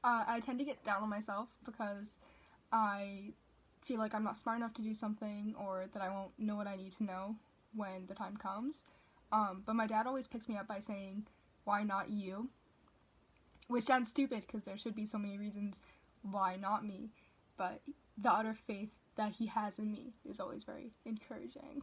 I tend to get down on myself because I feel like I'm not smart enough to do something, or that I won't know what I need to know when the time comes. But my dad always picks me up by saying, "Why not you?" Which sounds stupid because there should be so many reasons why not me. But the utter faith that he has in me is always very encouraging.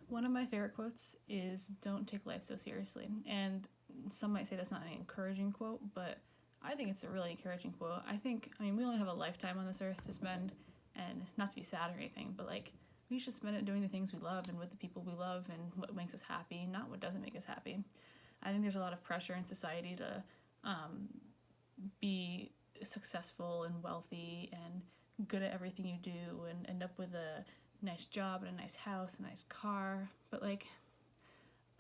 One of my favorite quotes is, "Don't take life so seriously." And some might say that's not an encouraging quote, but I think it's a really encouraging quote. I mean, we only have a lifetime on this earth to spend, and not to be sad or anything, but like, we should spend it doing the things we love and with the people we love and what makes us happy, not what doesn't make us happy. I think there's a lot of pressure in society to be successful and wealthy and good at everything you do and end up with a nice job and a nice house, a nice car. But like,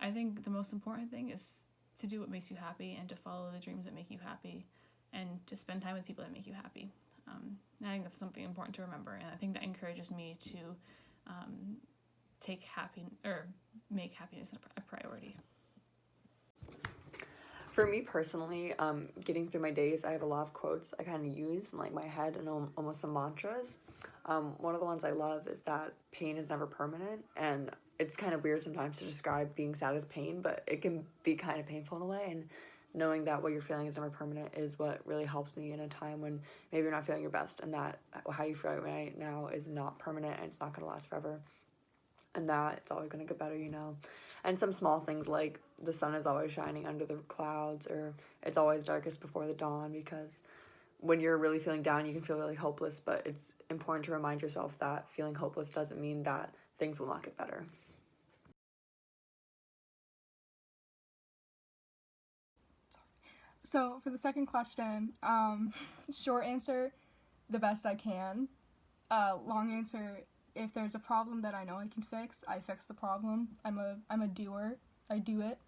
I think the most important thing is to do what makes you happy and to follow the dreams that make you happy and to spend time with people that make you happy. And I think that's something important to remember, and I think that encourages me to make happiness a priority. For me personally, getting through my days, I have a lot of quotes I kind of use in like my head and almost some mantras. One of the ones I love is that pain is never permanent, and it's kind of weird sometimes to describe being sad as pain, but it can be kind of painful in a way, and knowing that what you're feeling is never permanent is what really helps me in a time when maybe you're not feeling your best, and that how you feel right now is not permanent and it's not going to last forever, and that it's always going to get better, you know. And some small things like the sun is always shining under the clouds, or it's always darkest before the dawn, because when you're really feeling down, you can feel really hopeless, but it's important to remind yourself that feeling hopeless doesn't mean that things will not get better. So for the second question, short answer, the best I can. Long answer, if there's a problem that I know I can fix, I fix the problem. I'm a doer. I do it.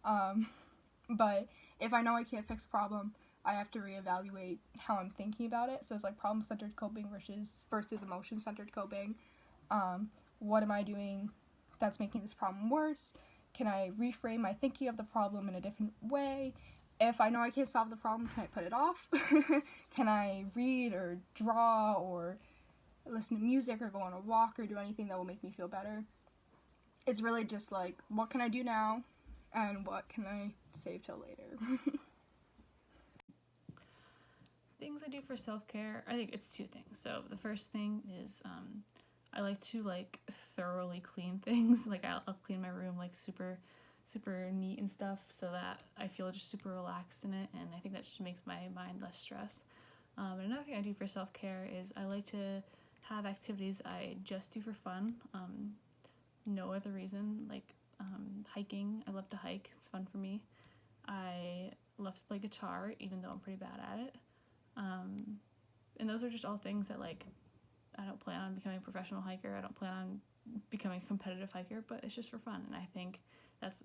But if I know I can't fix a problem, I have to reevaluate how I'm thinking about it. So it's like problem-centered coping versus emotion-centered coping. What am I doing that's making this problem worse? Can I reframe my thinking of the problem in a different way? If I know I can't solve the problem, can I put it off? Can I read or draw or listen to music or go on a walk or do anything that will make me feel better? It's really just like, what can I do now and what can I save till later? Things I do for self-care, I think it's two things. So the first thing is I like to like thoroughly clean things. Like I'll clean my room like super neat and stuff, so that I feel just super relaxed in it, and I think that just makes my mind less stressed. And another thing I do for self-care is I like to have activities I just do for fun, no other reason, like hiking. I love to hike, it's fun for me. I love to play guitar, even though I'm pretty bad at it. And those are just all things that, like, I don't plan on becoming a professional hiker, I don't plan on becoming a competitive hiker, but it's just for fun, and I think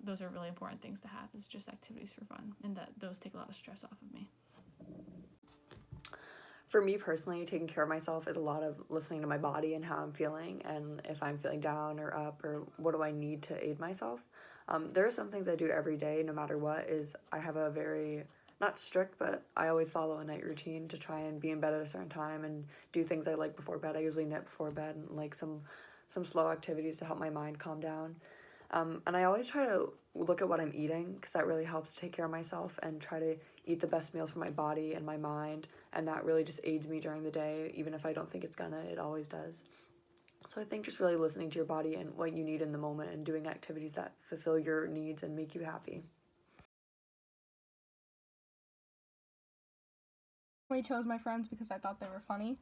those are really important things to have, is just activities for fun, and that those take a lot of stress off of me. For me personally, taking care of myself is a lot of listening to my body and how I'm feeling, and if I'm feeling down or up, or what do I need to aid myself. There are some things I do every day, no matter what, is I have a very, not strict, but I always follow a night routine to try and be in bed at a certain time and do things I like before bed. I usually knit before bed and like some slow activities to help my mind calm down. And I always try to look at what I'm eating, because that really helps to take care of myself, and try to eat the best meals for my body and my mind, and that really just aids me during the day. Even if I don't think it's gonna, it always does. So I think just really listening to your body and what you need in the moment, and doing activities that fulfill your needs and make you happy. I chose my friends because I thought they were funny.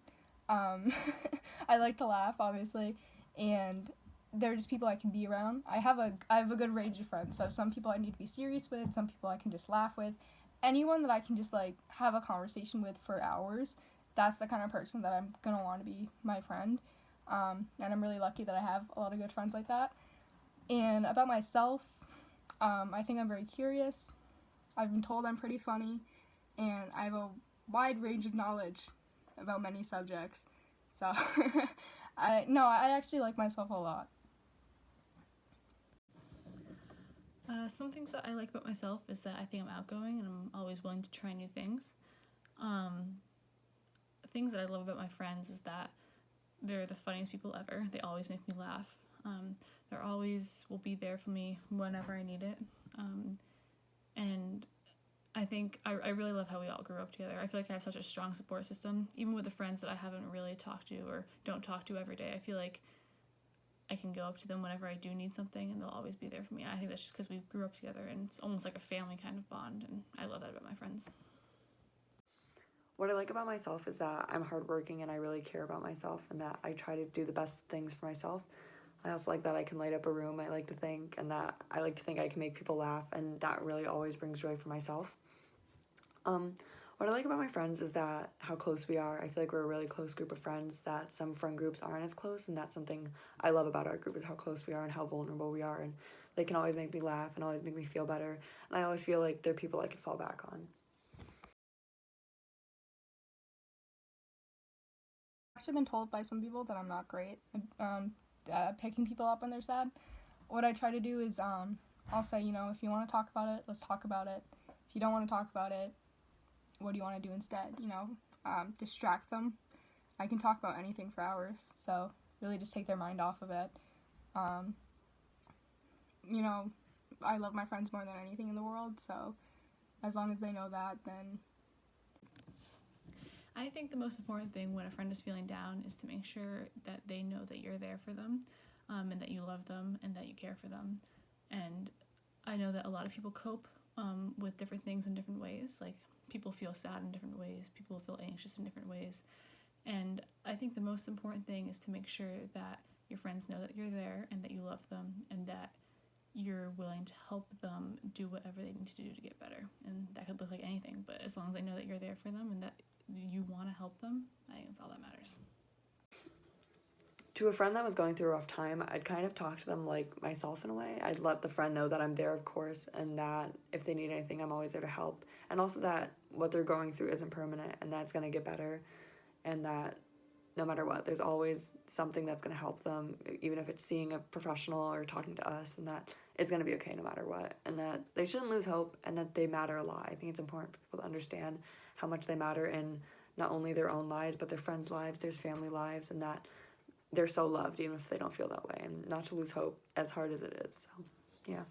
I like to laugh, obviously, and they're just people I can be around. I have a good range of friends, so some people I need to be serious with, some people I can just laugh with. Anyone that I can just like have a conversation with for hours, that's the kind of person that I'm gonna want to be my friend. And I'm really lucky that I have a lot of good friends like that. And about myself, I think I'm very curious. I've been told I'm pretty funny, and I have a wide range of knowledge about many subjects. So I actually like myself a lot. Some things that I like about myself is that I think I'm outgoing and I'm always willing to try new things. Things that I love about my friends is that they're the funniest people ever. They always make me laugh. They're always will be there for me whenever I need it. And I think I really love how we all grew up together. I feel like I have such a strong support system. Even with the friends that I haven't really talked to or don't talk to every day, I feel like I can go up to them whenever I do need something and they'll always be there for me. And I think that's just because we grew up together and it's almost like a family kind of bond, and I love that about my friends. What I like about myself is that I'm hardworking and I really care about myself and that I try to do the best things for myself. I also like that I can light up a room, I like to think, and that I like to think I can make people laugh, and that really always brings joy for myself. What I like about my friends is that how close we are. I feel like we're a really close group of friends, that some friend groups aren't as close, and that's something I love about our group is how close we are and how vulnerable we are, and they can always make me laugh and always make me feel better, and I always feel like they're people I can fall back on. I've actually been told by some people that I'm not great at picking people up when they're sad. What I try to do is I'll say, if you want to talk about it, let's talk about it. If you don't want to talk about it, what do you want to do instead? Distract them. I can talk about anything for hours, so really just take their mind off of it. I love my friends more than anything in the world, so as long as they know that, then I think the most important thing when a friend is feeling down is to make sure that they know that you're there for them, and that you love them and that you care for them. And I know that a lot of people cope with different things in different ways. Like, people feel sad in different ways, people feel anxious in different ways. And I think the most important thing is to make sure that your friends know that you're there and that you love them and that you're willing to help them do whatever they need to do to get better. And that could look like anything, but as long as they know that you're there for them and that you want to help them, I think that's all that matters. To a friend that was going through a rough time, I'd kind of talk to them like myself in a way. I'd let the friend know that I'm there, of course, and that if they need anything, I'm always there to help. And also that what they're going through isn't permanent and that's going to get better, and that no matter what, there's always something that's going to help them, even if it's seeing a professional or talking to us, and that it's going to be okay no matter what, and that they shouldn't lose hope, and that they matter a lot. I think it's important for people to understand how much they matter in not only their own lives, but their friends' lives, their family lives, and that they're so loved even if they don't feel that way, and not to lose hope as hard as it is. So, yeah.